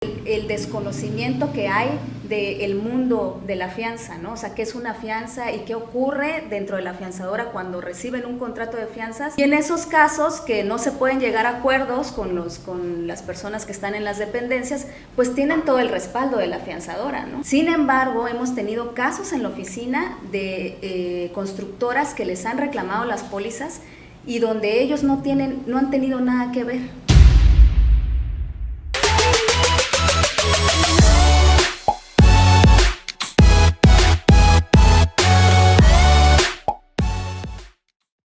el desconocimiento que hay del mundo de la fianza, ¿no? O sea, qué es una fianza y qué ocurre dentro de la fianzadora cuando reciben un contrato de fianzas. Y en esos casos que no se pueden llegar a acuerdos con las personas que están en las dependencias, pues tienen todo el respaldo de la fianzadora, ¿no? Sin embargo, hemos tenido casos en la oficina de constructoras que les han reclamado las pólizas y donde ellos no han tenido nada que ver.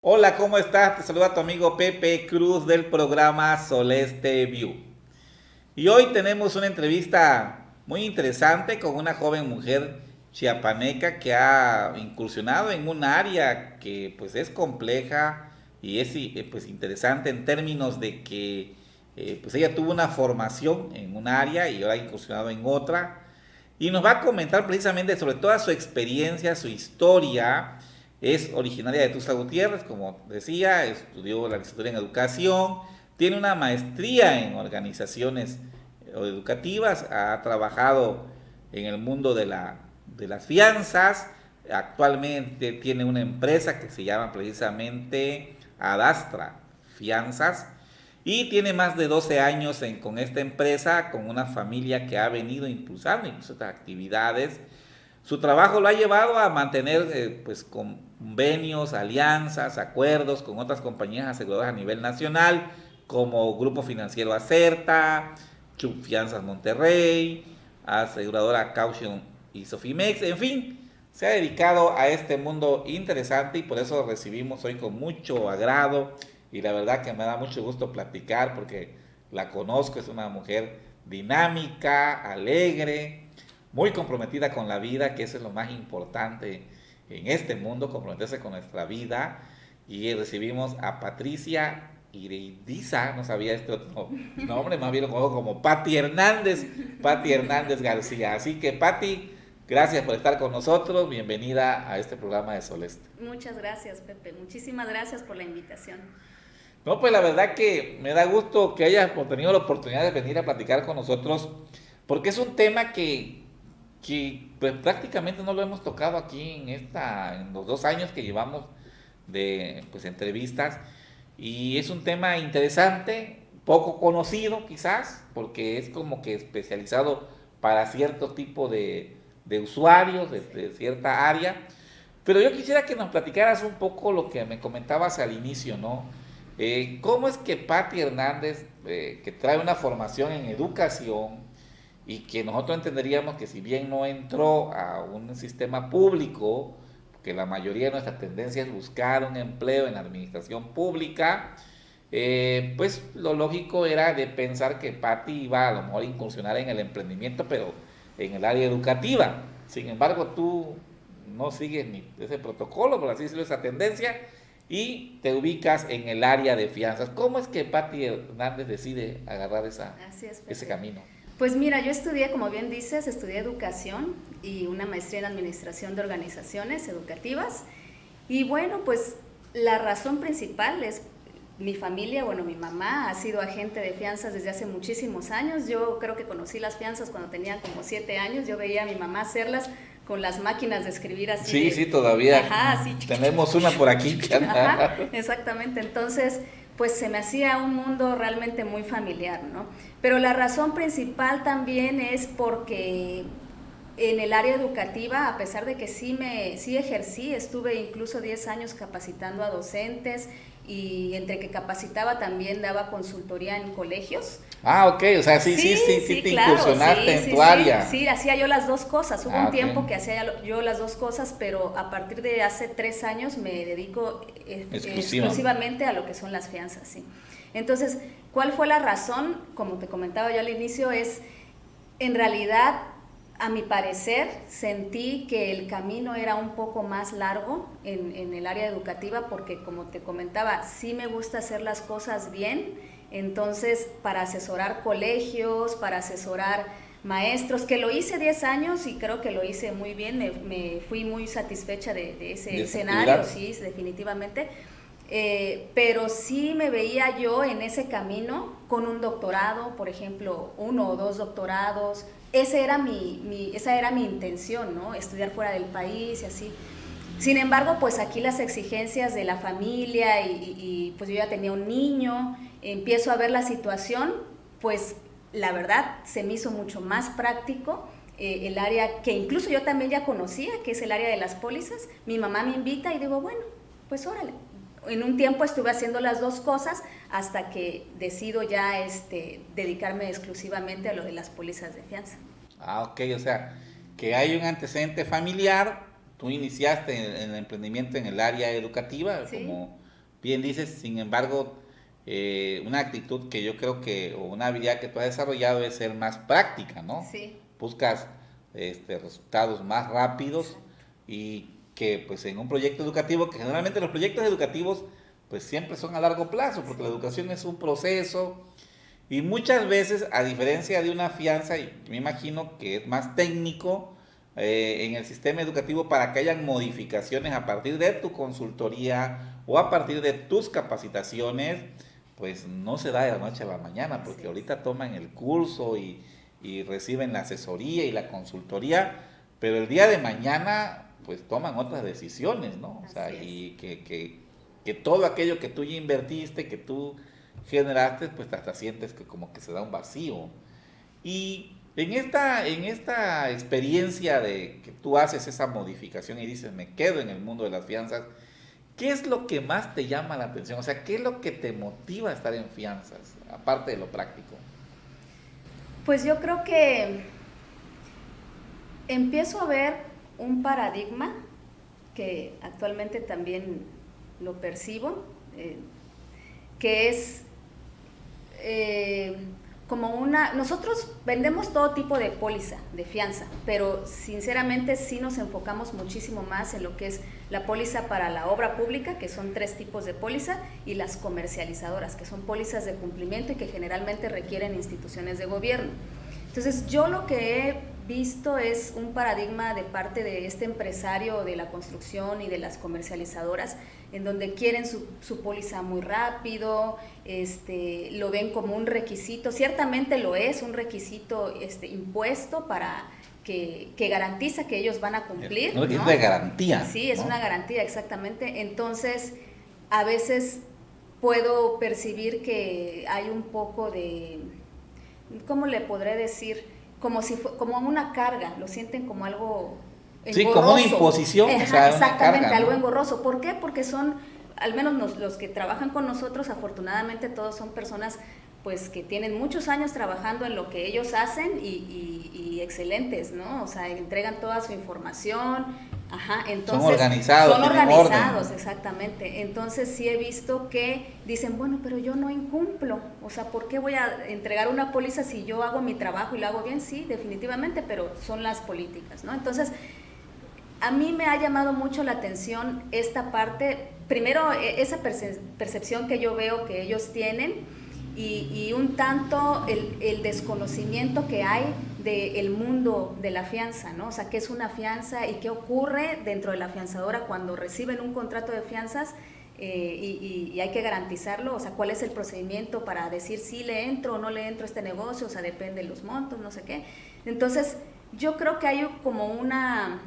Hola, ¿cómo estás? Te saluda tu amigo Pepe Cruz del programa Soleste View. Y hoy tenemos una entrevista muy interesante con una joven mujer chiapaneca que ha incursionado en un área que pues es compleja y es pues interesante en términos de que pues ella tuvo una formación en un área y ahora ha incursionado en otra y nos va a comentar precisamente sobre toda su experiencia, su historia. Es originaria de Tuxtla Gutiérrez, como decía, estudió la licenciatura en educación, tiene una maestría en organizaciones educativas, ha trabajado en el mundo de las fianzas, actualmente tiene una empresa que se llama precisamente Adastra Fianzas y tiene más de 12 años con esta empresa, con una familia que ha venido impulsando incluso estas actividades. Su trabajo lo ha llevado a mantener pues convenios, alianzas, acuerdos con otras compañías aseguradoras a nivel nacional, como Grupo Financiero Acerta, Chup Fianzas Monterrey, aseguradora Caution y Sofimex, en fin, se ha dedicado a este mundo interesante y por eso recibimos hoy con mucho agrado y la verdad que me da mucho gusto platicar porque la conozco, es una mujer dinámica, alegre, muy comprometida con la vida, que eso es lo más importante en este mundo, comprometerse con nuestra vida. Y recibimos a Patricia Ireidiza, no sabía este otro nombre, más bien lo conozco como Pati Hernández García. Así que Pati, gracias por estar con nosotros, bienvenida a este programa de Soleste. Muchas gracias, Pepe, muchísimas gracias por la invitación. No, pues la verdad que me da gusto que hayas tenido la oportunidad de venir a platicar con nosotros, porque es un tema que pues, prácticamente no lo hemos tocado aquí en los 2 años que llevamos de pues, entrevistas y es un tema interesante, poco conocido quizás, porque es como que especializado para cierto tipo de usuarios de cierta área, pero yo quisiera que nos platicaras un poco lo que me comentabas al inicio, ¿no? ¿Cómo es que Pati Hernández, que trae una formación en educación, y que nosotros entenderíamos que si bien no entró a un sistema público, que la mayoría de nuestra tendencia es buscar un empleo en la administración pública, pues lo lógico era de pensar que Pati iba a lo mejor a incursionar en el emprendimiento, pero en el área educativa. Sin embargo, tú no sigues ni ese protocolo, por así decirlo, esa tendencia, y te ubicas en el área de fianzas. ¿Cómo es que Pati Hernández decide agarrar ese camino? Pues mira, yo estudié, como bien dices, estudié educación y una maestría en administración de organizaciones educativas. Y bueno, pues la razón principal es mi familia, bueno, mi mamá ha sido agente de fianzas desde hace muchísimos años. Yo creo que conocí las fianzas cuando tenía como 7 años. Yo veía a mi mamá hacerlas con las máquinas de escribir así. Sí, todavía. Ajá, sí. Tenemos una por aquí. Ajá, exactamente. Entonces, pues se me hacía un mundo realmente muy familiar, ¿no? Pero la razón principal también es porque en el área educativa, a pesar de que sí ejercí, estuve incluso 10 años capacitando a docentes y entre que capacitaba también daba consultoría en colegios. Ah, ok, o sea, sí te claro, incursionaste en tu área. Sí, hacía yo las dos cosas. Hubo un tiempo que hacía yo las dos cosas, pero a partir de hace 3 años me dedico exclusivamente a lo que son las fianzas, sí. Entonces, ¿cuál fue la razón? Como te comentaba yo al inicio, es en realidad, a mi parecer, sentí que el camino era un poco más largo en el área educativa porque, como te comentaba, sí me gusta hacer las cosas bien. Entonces, para asesorar colegios, para asesorar maestros, que lo hice 10 años y creo que lo hice muy bien, me fui muy satisfecha de ese escenario, sí, definitivamente. Pero sí me veía yo en ese camino con un doctorado, por ejemplo, 1 o 2 doctorados. Esa era mi intención, ¿no? Estudiar fuera del país y así. Sin embargo, pues aquí las exigencias de la familia y pues yo ya tenía un niño, empiezo a ver la situación, pues la verdad se me hizo mucho más práctico el área que incluso yo también ya conocía, que es el área de las pólizas. Mi mamá me invita y digo, bueno, pues órale. En un tiempo estuve haciendo las dos cosas hasta que decido ya dedicarme exclusivamente a lo de las pólizas de fianza. Ah, ok, o sea, que hay un antecedente familiar, tú iniciaste el emprendimiento en el área educativa, ¿sí? Como bien dices, sin embargo, una actitud que yo creo que, o una habilidad que tú has desarrollado es ser más práctica, ¿no? Sí. Buscas resultados más rápidos y que pues en un proyecto educativo, que generalmente los proyectos educativos pues siempre son a largo plazo, porque la educación es un proceso y muchas veces, a diferencia de una fianza, y me imagino que es más técnico en el sistema educativo para que hayan modificaciones a partir de tu consultoría o a partir de tus capacitaciones, pues no se da de la noche a la mañana, porque ahorita toman el curso y reciben la asesoría y la consultoría, pero el día de mañana pues toman otras decisiones, ¿no? O sea, y que todo aquello que tú ya invertiste, que tú generaste, pues hasta sientes que como que se da un vacío. Y en esta experiencia de que tú haces esa modificación y dices, me quedo en el mundo de las fianzas, ¿qué es lo que más te llama la atención? O sea, ¿qué es lo que te motiva a estar en fianzas, aparte de lo práctico? Pues yo creo que empiezo a ver un paradigma que actualmente también lo percibo, que es nosotros vendemos todo tipo de póliza, de fianza, pero sinceramente sí nos enfocamos muchísimo más en lo que es la póliza para la obra pública, que son 3 tipos de póliza, y las comercializadoras, que son pólizas de cumplimiento y que generalmente requieren instituciones de gobierno. Entonces, yo lo que he visto es un paradigma de parte de este empresario de la construcción y de las comercializadoras, en donde quieren su póliza muy rápido, lo ven como un requisito, ciertamente lo es, un requisito impuesto para que garantiza que ellos van a cumplir. Un requisito de garantía. Sí, es una garantía, exactamente. Entonces, a veces puedo percibir que hay un poco de, ¿cómo le podré decir? Como una carga, lo sienten como algo engorroso. Sí, como una imposición. O sea, exactamente, una carga, algo engorroso. ¿Por qué? Porque son, al menos los que trabajan con nosotros, afortunadamente todos son personas pues que tienen muchos años trabajando en lo que ellos hacen y excelentes, ¿no? O sea, entregan toda su información. Ajá, entonces son organizados, exactamente. Entonces sí he visto que dicen, bueno, pero yo no incumplo, o sea, ¿por qué voy a entregar una póliza si yo hago mi trabajo y lo hago bien? Sí, definitivamente, pero son las políticas, ¿no? Entonces, a mí me ha llamado mucho la atención esta parte, primero esa percepción que yo veo que ellos tienen y un tanto el desconocimiento que hay del mundo de la fianza, ¿no? O sea, qué es una fianza y qué ocurre dentro de la fianzadora cuando reciben un contrato de fianzas y hay que garantizarlo, o sea, cuál es el procedimiento para decir si le entro o no le entro a este negocio, o sea, depende de los montos, no sé qué. Entonces, yo creo que hay como una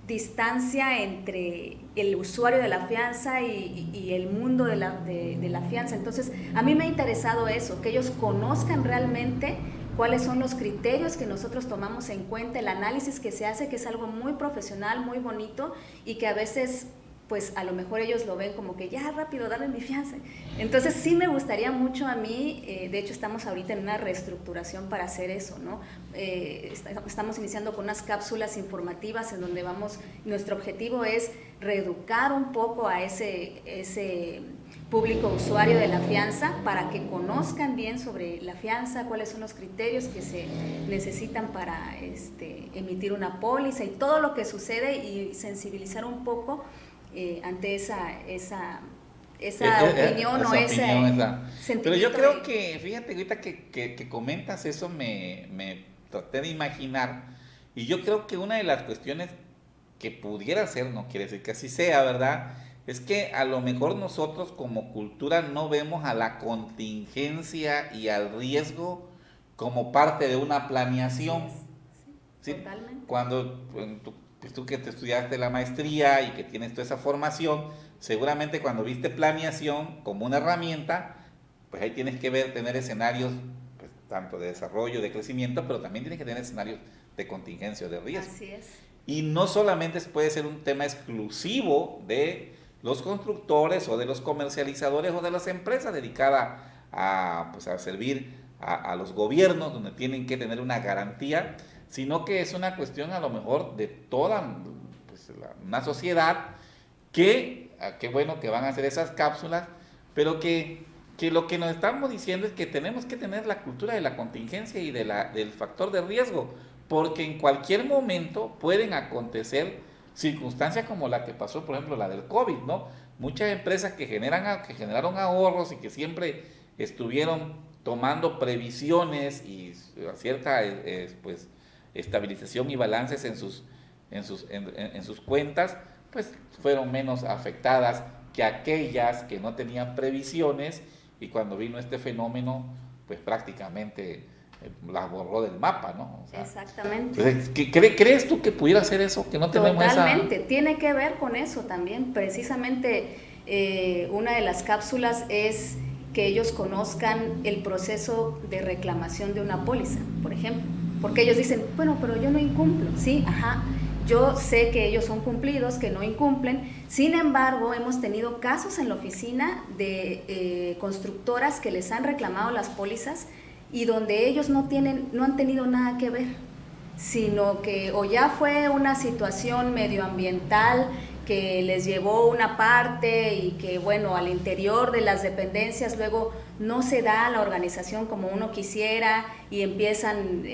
distancia entre el usuario de la fianza y el mundo de la fianza. Entonces, a mí me ha interesado eso, que ellos conozcan realmente cuáles son los criterios que nosotros tomamos en cuenta, el análisis que se hace, que es algo muy profesional, muy bonito, y que a veces, pues a lo mejor ellos lo ven como que ya rápido, dame mi fianza. Entonces sí me gustaría mucho a mí, de hecho estamos ahorita en una reestructuración para hacer eso, ¿no? Estamos iniciando con unas cápsulas informativas en donde nuestro objetivo es reeducar un poco a ese público usuario de la fianza para que conozcan bien sobre la fianza, cuáles son los criterios que se necesitan para emitir una póliza y todo lo que sucede y sensibilizar un poco ante esa opinión o ese sentimiento. Pero yo creo que, fíjate, ahorita que comentas eso me traté de imaginar y yo creo que una de las cuestiones que pudiera ser, no quiere decir que así sea, ¿verdad?, es que a lo mejor nosotros como cultura no vemos a la contingencia y al riesgo como parte de una planeación. Sí, totalmente. Cuando tú que te estudiaste la maestría y que tienes toda esa formación, seguramente cuando viste planeación como una herramienta, pues ahí tienes que tener escenarios, pues, tanto de desarrollo, de crecimiento, pero también tienes que tener escenarios de contingencia o de riesgo. Así es. Y no solamente puede ser un tema exclusivo de los constructores o de los comercializadores o de las empresas dedicadas a, pues, a servir a los gobiernos, donde tienen que tener una garantía, sino que es una cuestión a lo mejor de toda, pues, una sociedad que, qué bueno que van a hacer esas cápsulas, pero que lo que nos estamos diciendo es que tenemos que tener la cultura de la contingencia y del factor de riesgo, porque en cualquier momento pueden acontecer circunstancias como la que pasó, por ejemplo, la del COVID, ¿no? Muchas empresas que generaron ahorros y que siempre estuvieron tomando previsiones y cierta pues, estabilización y balances en sus cuentas, pues fueron menos afectadas que aquellas que no tenían previsiones, y cuando vino este fenómeno, pues prácticamente las borró del mapa, ¿no? O sea, exactamente. Entonces, ¿crees tú que pudiera ser eso? Que no tenemos Totalmente, tiene que ver con eso también. Precisamente una de las cápsulas es que ellos conozcan el proceso de reclamación de una póliza, por ejemplo. Porque ellos dicen, bueno, pero yo no incumplo, ¿sí? Ajá. Yo sé que ellos son cumplidos, que no incumplen. Sin embargo, hemos tenido casos en la oficina de constructoras que les han reclamado las pólizas y donde ellos no han tenido nada que ver, sino que o ya fue una situación medioambiental que les llevó una parte y que, bueno, al interior de las dependencias luego no se da la organización como uno quisiera y empiezan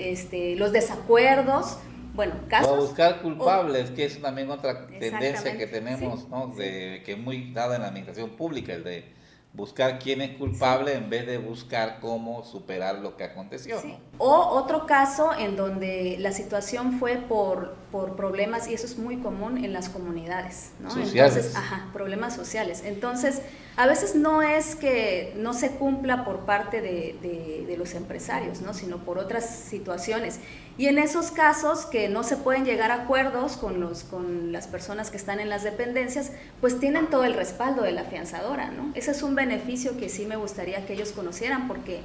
los desacuerdos. Bueno, casos, o buscar culpables, que es también otra tendencia que tenemos, sí, ¿no? Que es muy dada en la administración pública, el de buscar quién es culpable, sí, en vez de buscar cómo superar lo que aconteció, sí, ¿no? O otro caso en donde la situación fue por problemas, y eso es muy común en las comunidades, ¿no? Sociales. Entonces, problemas sociales. Entonces, a veces no es que no se cumpla por parte de los empresarios, ¿no? Sino por otras situaciones. Y en esos casos que no se pueden llegar a acuerdos con las personas que están en las dependencias, pues tienen todo el respaldo de la afianzadora, ¿no? Ese es un beneficio que sí me gustaría que ellos conocieran, porque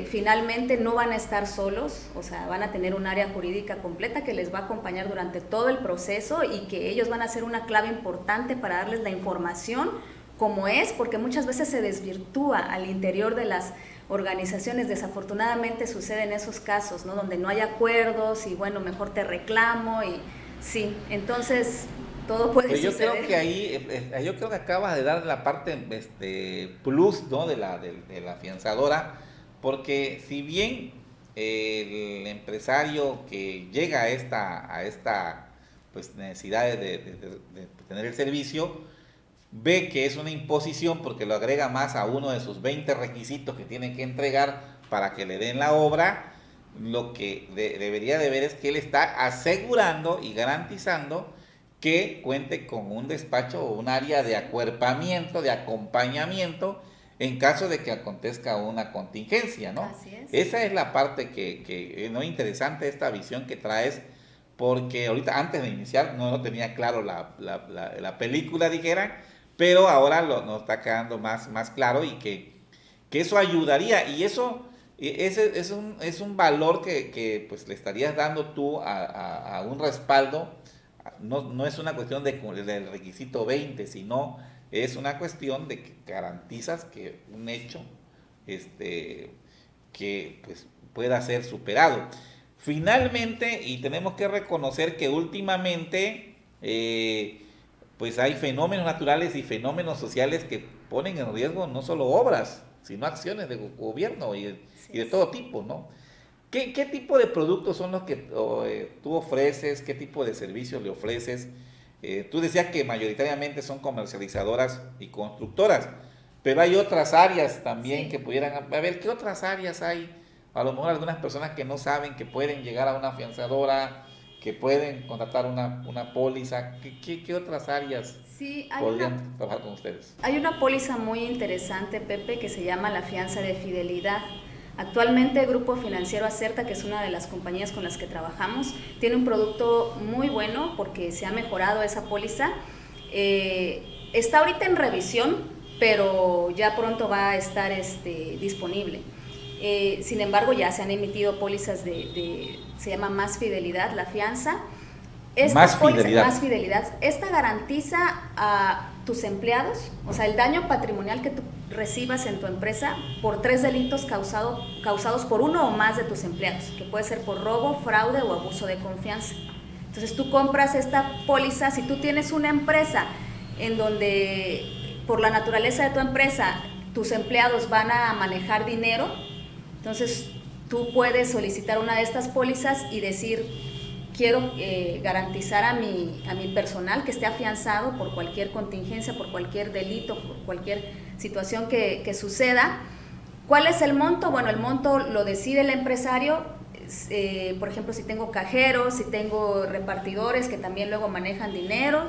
finalmente no van a estar solos, o sea, van a tener un área jurídica completa que les va a acompañar durante todo el proceso y que ellos van a ser una clave importante para darles la información como es, porque muchas veces se desvirtúa al interior de las organizaciones. Desafortunadamente suceden esos casos, ¿no? Donde no hay acuerdos y bueno, mejor te reclamo y sí, entonces todo puede suceder. Yo creo que yo creo que acabas de dar la parte plus, ¿no? de la afianzadora, porque si bien el empresario que llega a esta pues necesidad de tener el servicio, ve que es una imposición porque lo agrega más a uno de sus 20 requisitos que tiene que entregar para que le den la obra, lo que debería de ver es que él está asegurando y garantizando que cuente con un despacho o un área de acuerpamiento, de acompañamiento, en caso de que acontezca una contingencia, ¿no? Así es. Esa es la parte que no interesante, esta visión que traes, porque ahorita antes de iniciar no tenía claro la película, dijeran, pero ahora nos está quedando más claro, y que eso ayudaría, y eso es un valor que pues le estarías dando tú a un respaldo. No es una cuestión del requisito 20, sino es una cuestión de que garantizas que un hecho que pues pueda ser superado. Finalmente, y tenemos que reconocer que últimamente pues hay fenómenos naturales y fenómenos sociales que ponen en riesgo no solo obras, sino acciones de gobierno y de todo tipo, ¿no? ¿Qué tipo de productos son los que tú ofreces? ¿Qué tipo de servicios le ofreces? Tú decías que mayoritariamente son comercializadoras y constructoras, pero hay otras áreas también que pudieran... A ver, ¿qué otras áreas hay? A lo mejor algunas personas que no saben que pueden llegar a una afianzadora, que pueden contratar una póliza? ¿Qué otras áreas podrían trabajar con ustedes? Hay una póliza muy interesante, Pepe, que se llama la fianza de fidelidad. Actualmente el Grupo Financiero Acerta, que es una de las compañías con las que trabajamos, tiene un producto muy bueno porque se ha mejorado esa póliza. Está ahorita en revisión, pero ya pronto va a estar disponible. Sin embargo, ya se han emitido pólizas se llama Más Fidelidad, la fianza. Más fidelidad. Esta garantiza a tus empleados, o sea, el daño patrimonial que tú recibas en tu empresa por 3 delitos causados por uno o más de tus empleados, que puede ser por robo, fraude o abuso de confianza. Entonces tú compras esta póliza. Si tú tienes una empresa en donde, por la naturaleza de tu empresa, tus empleados van a manejar dinero, entonces tú puedes solicitar una de estas pólizas y decir: quiero garantizar a mi personal que esté afianzado por cualquier contingencia, por cualquier delito, por cualquier situación que suceda. ¿Cuál es el monto? Bueno, el monto lo decide el empresario. Por ejemplo, si tengo cajeros, si tengo repartidores que también luego manejan dinero,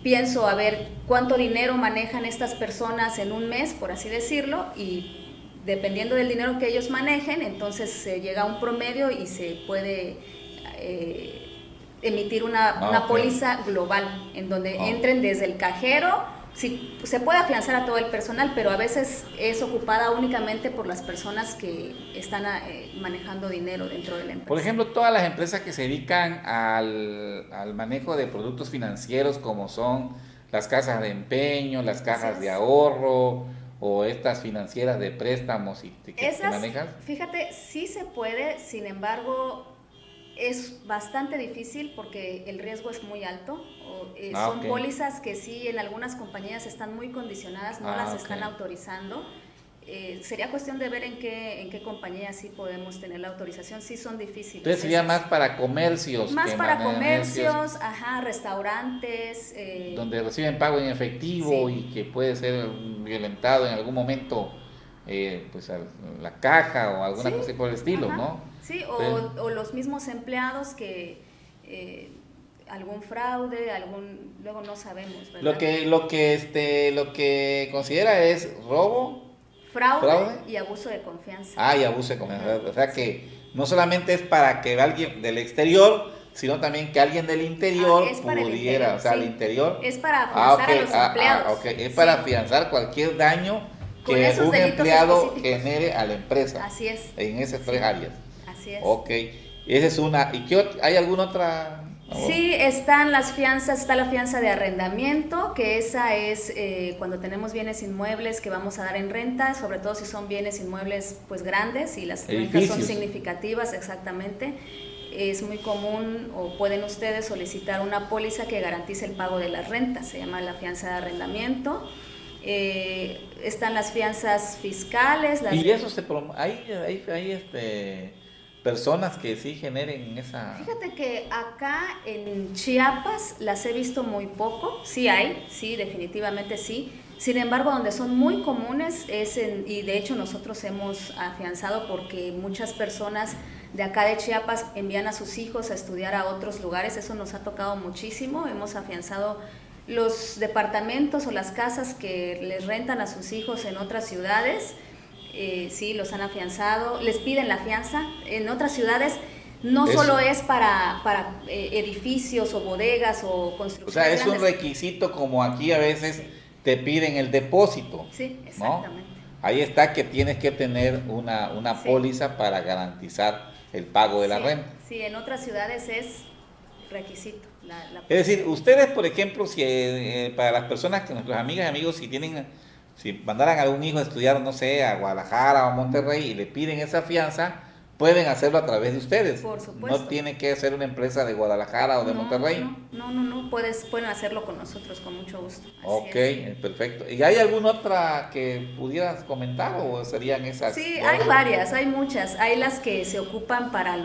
pienso a ver cuánto dinero manejan estas personas en un mes, por así decirlo, y dependiendo del dinero que ellos manejen, entonces se llega a un promedio y se puede emitir una póliza global en donde entren desde el cajero. Sí, se puede afianzar a todo el personal, pero a veces es ocupada únicamente por las personas que están manejando dinero dentro de la empresa. Por ejemplo, todas las empresas que se dedican al manejo de productos financieros, como son las casas de empeño, las cajas de ahorro, o estas financieras de préstamos que manejas. Fíjate, sí se puede, sin embargo, es bastante difícil porque el riesgo es muy alto. Son pólizas que sí, en algunas compañías están muy condicionadas, no las están autorizando. Sería cuestión de ver en qué compañía sí podemos tener la autorización. Sí son difíciles. Entonces sería más para comercios. Más para comercios, restaurantes. Donde reciben pago en efectivo y que puede ser violentado en algún momento, pues la caja o alguna cosa por el estilo, ¿no? Sí, o los mismos empleados que algún fraude, luego no sabemos, ¿verdad? Lo que considera es robo, fraude y abuso de confianza. Y abuso de confianza. O sea que no solamente es para que alguien del exterior, sino también que alguien del interior pudiera, el interior. Es para afianzar a los empleados. Es para afianzar cualquier daño que un empleado genere a la empresa. Así es. En esas 3 áreas. Así es. Esa es una. ¿Y hay alguna otra? Sí, están las fianzas. Está la fianza de arrendamiento, que esa es cuando tenemos bienes inmuebles que vamos a dar en renta, sobre todo si son bienes inmuebles pues grandes y las rentas son significativas, exactamente. Es muy común, o pueden ustedes solicitar una póliza que garantice el pago de las rentas, se llama la fianza de arrendamiento. Están las fianzas fiscales. ¿Y eso hay personas que sí generen esa? Fíjate que acá en Chiapas las he visto muy poco. Sí hay, sí, definitivamente sí. Sin embargo, donde son muy comunes y de hecho nosotros hemos afianzado porque muchas personas de acá de Chiapas envían a sus hijos a estudiar a otros lugares. Eso nos ha tocado muchísimo. Hemos afianzado los departamentos o las casas que les rentan a sus hijos en otras ciudades. Sí, los han afianzado, les piden la fianza. En otras ciudades no solo es para edificios o bodegas o construcciones. O sea, es un requisito, como aquí a veces te piden el depósito. Sí, exactamente. ¿No? Ahí está, que tienes que tener una póliza para garantizar el pago de la renta. Sí, en otras ciudades es requisito. Es decir, ustedes, por ejemplo, si para las personas, nuestras amigas y amigos, si mandaran a algún hijo a estudiar, no sé, a Guadalajara o a Monterrey y le piden esa fianza, pueden hacerlo a través de ustedes. Por supuesto. No tiene que ser una empresa de Guadalajara o de Monterrey. No, pueden hacerlo con nosotros con mucho gusto. Perfecto. ¿Y hay alguna otra que pudieras comentar o serían esas? Sí, hay varias, hay muchas. Hay las que se ocupan para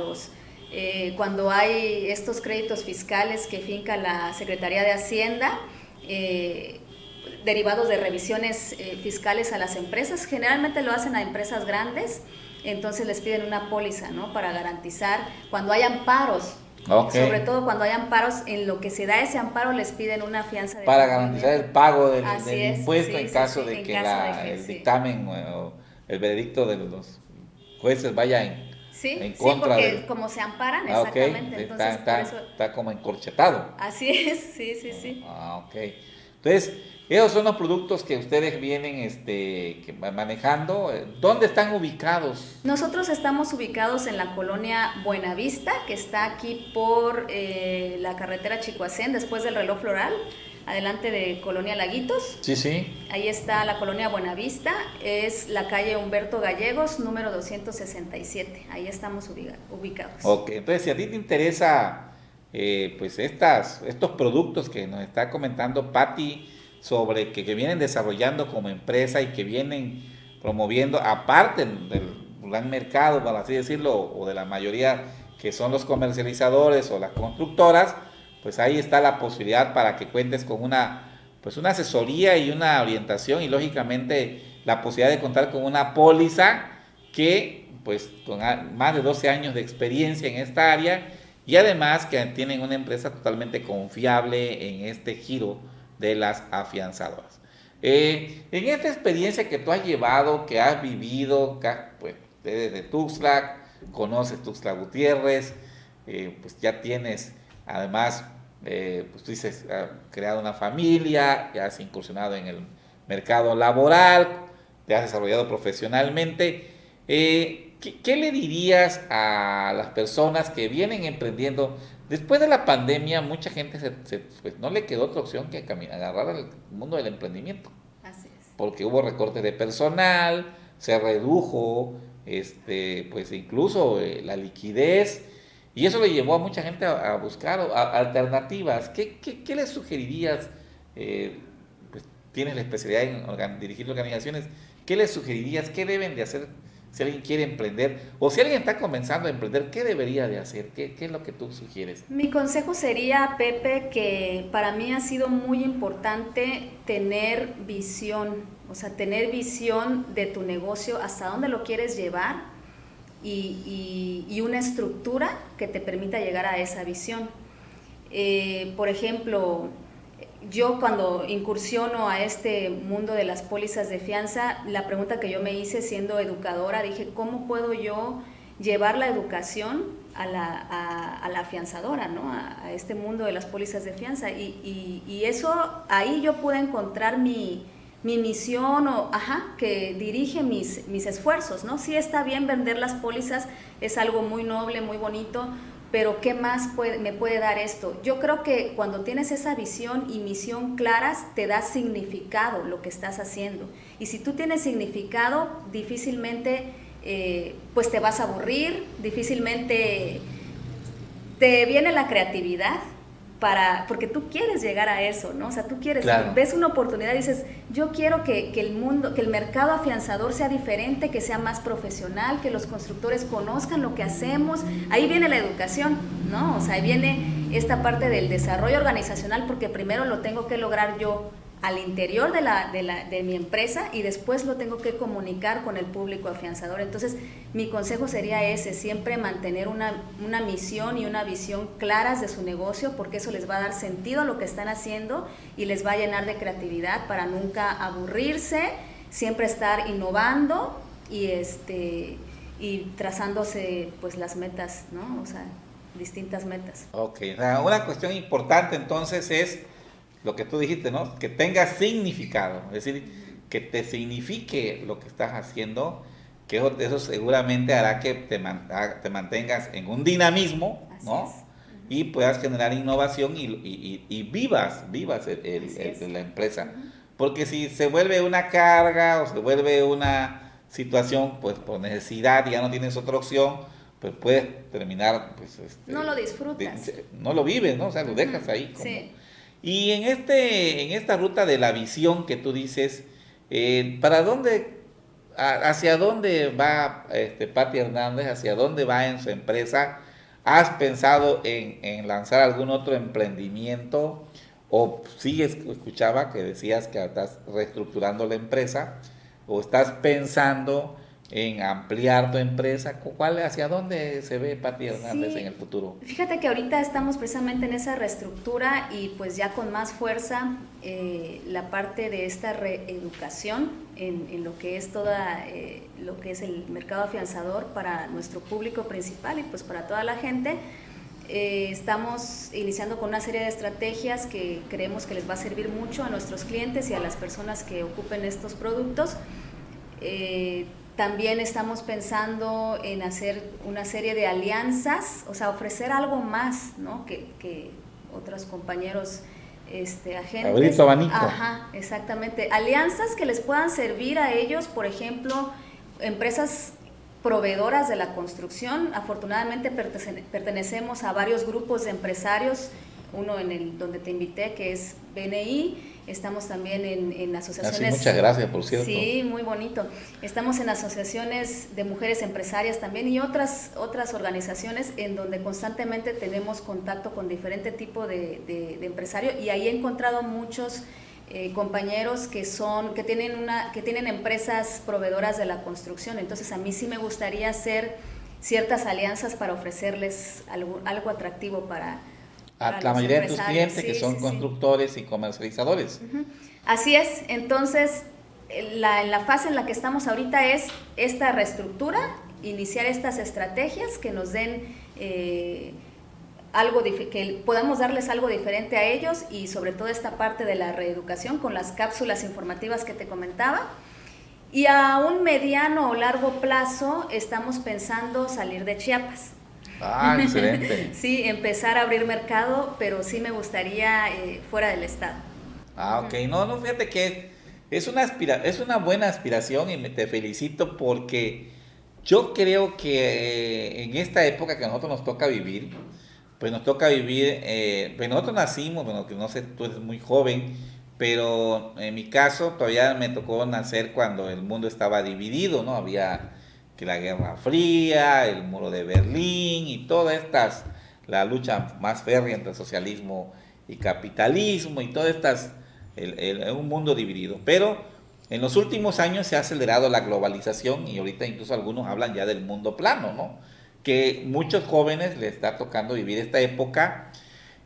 cuando hay estos créditos fiscales que finca la Secretaría de Hacienda, derivados de revisiones fiscales a las empresas. Generalmente lo hacen a empresas grandes. entonces les piden una póliza, ¿no? Para garantizar cuando hay amparos. Sobre todo cuando hay amparos, en lo que se da ese amparo les piden una fianza. Para garantizar el pago del impuesto en caso de que el dictamen o el veredicto de los jueces vaya en contra. Sí, porque como se amparan, exactamente. Entonces, está como encorchetado. Así es, sí. Ok. Entonces, esos son los productos que ustedes vienen manejando. ¿Dónde están ubicados? Nosotros estamos ubicados en la colonia Buenavista, que está aquí por la carretera Chicoacén, después del reloj floral, adelante de Colonia Laguitos. Sí. Ahí está la colonia Buenavista, es la calle Humberto Gallegos, número 267. Ahí estamos ubicados. Ok, entonces si a ti te interesa pues estos productos que nos está comentando Patti, sobre que vienen desarrollando como empresa y que vienen promoviendo, aparte del gran mercado, por así decirlo, o de la mayoría que son los comercializadores o las constructoras, pues ahí está la posibilidad para que cuentes con una asesoría y una orientación, y lógicamente la posibilidad de contar con una póliza que pues con más de 12 años de experiencia en esta área, y además que tienen una empresa totalmente confiable en este giro de las afianzadoras. En esta experiencia que tú has llevado, que has vivido, pues desde Tuxtla, conoces Tuxtla Gutiérrez, pues ya tienes, además, pues tú dices, has creado una familia, ya has incursionado en el mercado laboral, te has desarrollado profesionalmente. ¿Qué le dirías a las personas que vienen emprendiendo? Después de la pandemia, mucha gente pues no le quedó otra opción que agarrar el mundo del emprendimiento. Así es. Porque hubo recortes de personal, se redujo, pues incluso la liquidez, y eso le llevó a mucha gente a buscar alternativas. ¿Qué les sugerirías? Pues tienes la especialidad en dirigir organizaciones. ¿Qué les sugerirías? ¿Qué deben de hacer? Si alguien quiere emprender, o si alguien está comenzando a emprender, ¿qué debería de hacer? ¿Qué es lo que tú sugieres? Mi consejo sería, Pepe, que para mí ha sido muy importante tener visión, o sea, tener visión de tu negocio, hasta dónde lo quieres llevar, y una estructura que te permita llegar a esa visión. Por ejemplo, yo cuando incursiono a este mundo de las pólizas de fianza, la pregunta que yo me hice siendo educadora, dije, ¿cómo puedo yo llevar la educación a la afianzadora, ¿no? A este mundo de las pólizas de fianza? Y eso, ahí yo pude encontrar mi misión, que dirige mis esfuerzos, ¿no? Sí está bien vender las pólizas, es algo muy noble, muy bonito, pero ¿qué más me puede dar esto? Yo creo que cuando tienes esa visión y misión claras, te da significado lo que estás haciendo. Y si tú tienes significado, difícilmente pues te vas a aburrir, difícilmente te viene la creatividad, porque tú quieres llegar a eso, ¿no? O sea, tú quieres, claro, ves una oportunidad y dices, yo quiero que el mercado afianzador sea diferente, que sea más profesional, que los constructores conozcan lo que hacemos. Ahí viene la educación, ¿no? O sea, ahí viene esta parte del desarrollo organizacional, porque primero lo tengo que lograr yo al interior de mi empresa, y después lo tengo que comunicar con el público afianzador. Entonces, mi consejo sería ese, siempre mantener una misión y una visión claras de su negocio, porque eso les va a dar sentido a lo que están haciendo y les va a llenar de creatividad para nunca aburrirse, siempre estar innovando y trazándose pues las metas, ¿no? O sea, distintas metas. Ok, una cuestión importante entonces es lo que tú dijiste, ¿no? Que tenga significado, es decir, que te signifique lo que estás haciendo, que eso seguramente hará que te mantengas en un dinamismo, ¿no? Y puedas generar innovación y vivas la empresa. Porque si se vuelve una carga o se vuelve una situación, pues por necesidad y ya no tienes otra opción, pues puedes terminar, pues... no lo disfrutas. No lo vives, ¿no? O sea, lo dejas ahí como... Sí. Y en esta ruta de la visión que tú dices, hacia dónde va Patti Hernández, hacia dónde va en su empresa? ¿Has pensado en lanzar algún otro emprendimiento? O escuchaba que decías que estás reestructurando la empresa, o estás pensando en ampliar tu empresa? ¿Hacia dónde se ve Pati Hernández en el futuro? Fíjate que ahorita estamos precisamente en esa reestructura y pues ya con más fuerza la parte de esta reeducación en lo que es lo que es el mercado afianzador para nuestro público principal y pues para toda la gente. Estamos iniciando con una serie de estrategias que creemos que les va a servir mucho a nuestros clientes y a las personas que ocupen estos productos. También estamos pensando en hacer una serie de alianzas, o sea, ofrecer algo más, ¿no? que otros compañeros agentes. Abrir tu abanico. Ajá, exactamente. Alianzas que les puedan servir a ellos, por ejemplo, empresas proveedoras de la construcción. Afortunadamente pertenecemos a varios grupos de empresarios, uno donde te invité, que es BNI. Estamos también en asociaciones. Sí, muchas gracias, por cierto. Sí, muy bonito. Estamos en asociaciones de mujeres empresarias también y otras organizaciones en donde constantemente tenemos contacto con diferente tipo de empresarios, y ahí he encontrado muchos compañeros que tienen empresas proveedoras de la construcción. Entonces a mí sí me gustaría hacer ciertas alianzas para ofrecerles algo atractivo para la mayoría de tus clientes, que son constructores y comercializadores. Así es. Entonces en la fase en la que estamos ahorita es esta reestructura, iniciar estas estrategias que nos den que podamos darles algo diferente a ellos, y sobre todo esta parte de la reeducación con las cápsulas informativas que te comentaba. Y a un mediano o largo plazo estamos pensando salir de Chiapas. Ah, excelente. Sí, empezar a abrir mercado, pero sí me gustaría fuera del estado. Ah, ok. No, fíjate que es una buena aspiración, y te felicito, porque yo creo que en esta época que a nosotros nos toca vivir, pues nosotros nacimos, bueno, que no sé, tú eres muy joven, pero en mi caso todavía me tocó nacer cuando el mundo estaba dividido, ¿no? Había que la Guerra Fría, el muro de Berlín y la lucha más férrea entre socialismo y capitalismo y todas un mundo dividido. Pero en los últimos años se ha acelerado la globalización, y ahorita incluso algunos hablan ya del mundo plano, ¿no? Que muchos jóvenes les está tocando vivir esta época,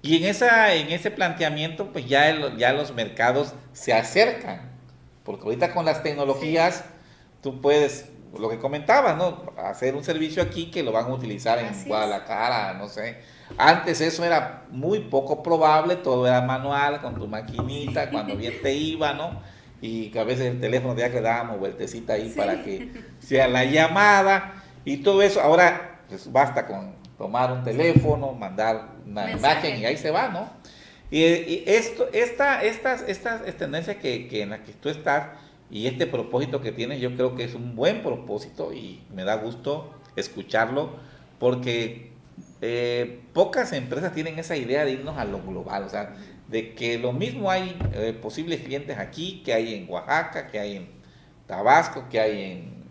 y en ese planteamiento pues ya los mercados se acercan, porque ahorita con las tecnologías tú puedes, lo que comentabas, ¿no? Hacer un servicio aquí que lo van a utilizar en Guadalajara, no sé. Antes eso era muy poco probable, todo era manual, con tu maquinita, cuando bien te iba, ¿no? Y que a veces el teléfono ya que dábamos vueltecita ahí para que sea la llamada y todo eso. Ahora pues basta con tomar un teléfono, mandar una imagen y ahí se va, ¿no? Y estas tendencias en las que tú estás, y este propósito que tienes, yo creo que es un buen propósito, y me da gusto escucharlo, porque pocas empresas tienen esa idea de irnos a lo global, o sea, de que lo mismo hay posibles clientes aquí, que hay en Oaxaca, que hay en Tabasco, que hay en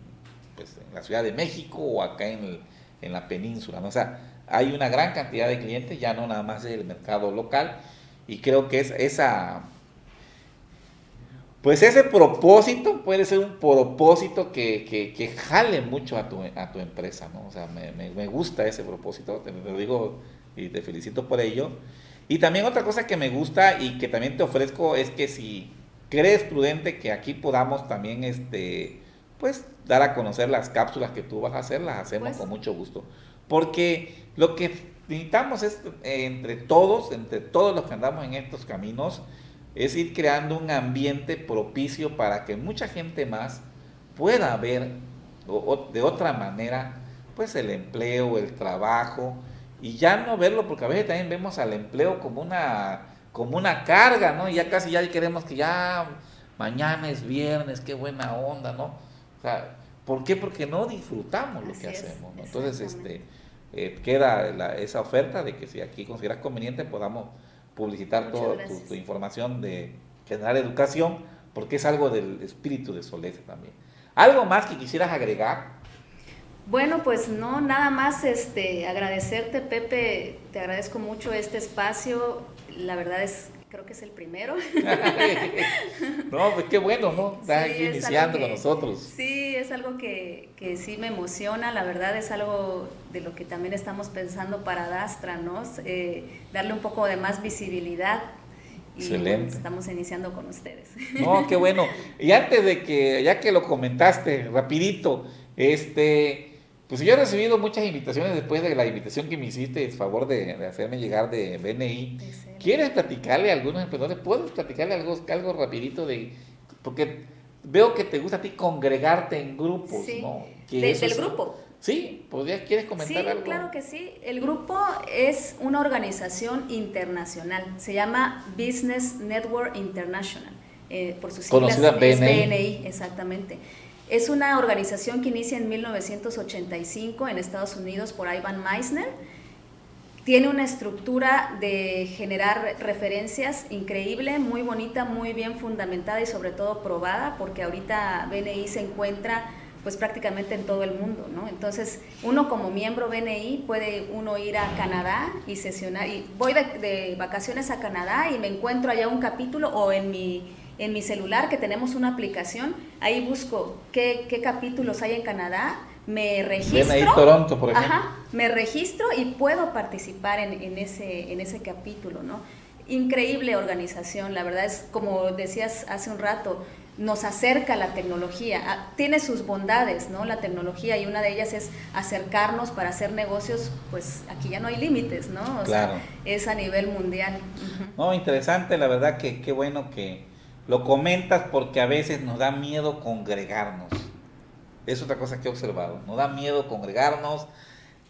la Ciudad de México o acá en la península, ¿no? O sea, hay una gran cantidad de clientes, ya no nada más del mercado local, y creo que ese propósito puede ser un propósito que jale mucho a tu empresa, ¿no? O sea, me gusta ese propósito, te lo digo y te felicito por ello. Y también otra cosa que me gusta y que también te ofrezco es que si crees prudente que aquí podamos también pues dar a conocer las cápsulas que tú vas a hacer, las hacemos con mucho gusto. Porque lo que necesitamos es entre todos los que andamos en estos caminos, es ir creando un ambiente propicio para que mucha gente más pueda ver de otra manera pues el empleo, el trabajo, y ya no verlo, porque a veces también vemos al empleo como una carga, ¿no? Y ya casi ya queremos que ya mañana es viernes, qué buena onda, ¿no? O sea, ¿por qué? Porque no disfrutamos lo que hacemos, ¿no? Entonces, queda esa oferta de que si aquí consideras conveniente podamos publicitar toda tu información de generar educación, porque es algo del espíritu de Soleste también. ¿Algo más que quisieras agregar? Bueno, pues no, nada más agradecerte, Pepe, te agradezco mucho este espacio. La verdad es creo que es el primero. No, pues qué bueno, ¿no? Estás aquí iniciando con nosotros. Sí, es algo que sí me emociona, la verdad es algo de lo que también estamos pensando para Dastra, ¿no? Darle un poco de más visibilidad. Y excelente. Estamos iniciando con ustedes. No, qué bueno. Y antes de que, ya que lo comentaste, rapidito, pues yo he recibido muchas invitaciones después de la invitación que me hiciste, el favor de hacerme llegar de BNI. ¿Quieres platicarle a algunos emprendedores? ¿Puedes platicarle algo rapidito porque veo que te gusta a ti congregarte en grupos, sí. ¿no? ¿Del grupo? Sí, ¿quieres comentar algo? Sí, claro que sí. El grupo es una organización internacional, se llama Business Network International, por sus siglas es BNI, exactamente. Es una organización que inicia en 1985 en Estados Unidos por Ivan Meissner. Tiene una estructura de generar referencias increíble, muy bonita, muy bien fundamentada y sobre todo probada, porque ahorita BNI se encuentra pues prácticamente en todo el mundo, ¿no? Entonces, uno como miembro BNI puede uno ir a Canadá y sesionar, y voy de vacaciones a Canadá y me encuentro allá un capítulo, o en mi celular que tenemos una aplicación, ahí busco qué capítulos hay en Canadá, me registro. BNI Toronto, por ejemplo. Ajá, me registro y puedo participar en ese capítulo, ¿no? Increíble organización, la verdad es, como decías hace un rato, nos acerca la tecnología, tiene sus bondades, ¿no? La tecnología, y una de ellas es acercarnos para hacer negocios, pues aquí ya no hay límites, ¿no? O claro. sea, es a nivel mundial. No, interesante, la verdad que qué bueno que lo comentas, porque a veces nos da miedo congregarnos. Es otra cosa que he observado, nos da miedo congregarnos,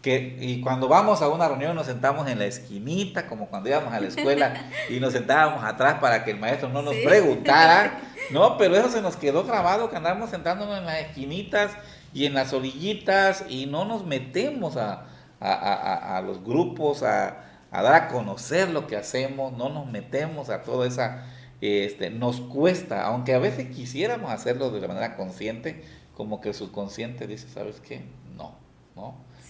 y cuando vamos a una reunión nos sentamos en la esquinita, como cuando íbamos a la escuela y nos sentábamos atrás para que el maestro no nos preguntara, ¿no? Pero eso se nos quedó grabado, que andamos sentándonos en las esquinitas y en las orillitas y no nos metemos a los grupos, a dar a conocer lo que hacemos, no nos metemos a toda esa, nos cuesta, aunque a veces quisiéramos hacerlo de la manera consciente, como que el subconsciente dice, ¿sabes qué? No.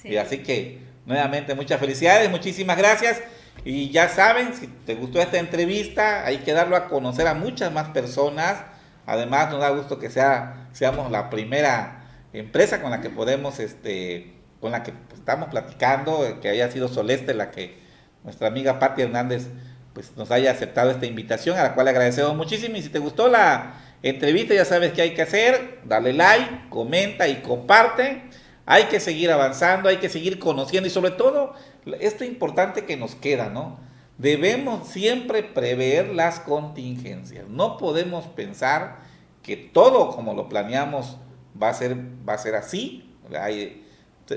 Sí. Y así que, nuevamente, muchas felicidades, muchísimas gracias. Y ya saben, si te gustó esta entrevista, hay que darlo a conocer a muchas más personas. Además, nos da gusto que seamos la primera empresa con la que podemos, con la que estamos platicando, que haya sido Soleste la que nuestra amiga Patti Hernández pues nos haya aceptado esta invitación, a la cual le agradecemos muchísimo. Y si te gustó la entrevista, ya sabes qué hay que hacer: dale like, comenta y comparte. Hay que seguir avanzando, hay que seguir conociendo, y sobre todo, esto importante que nos queda, ¿no? Debemos siempre prever las contingencias. No podemos pensar que todo como lo planeamos va a ser así.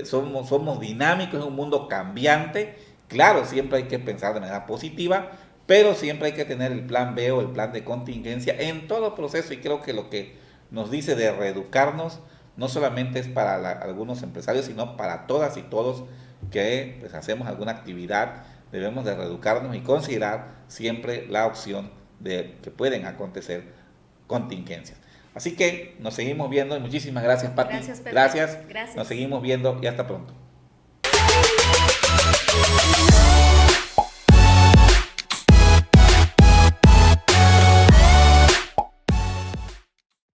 Somos dinámicos, es un mundo cambiante. Claro, siempre hay que pensar de manera positiva, pero siempre hay que tener el plan B o el plan de contingencia en todo proceso, y creo que lo que nos dice de reeducarnos no solamente es para algunos empresarios, sino para todas y todos que pues, hacemos alguna actividad. Debemos de reeducarnos y considerar siempre la opción de que pueden acontecer contingencias. Así que nos seguimos viendo, y muchísimas gracias, Patti. Gracias, Pepe. Gracias. Nos seguimos viendo y hasta pronto.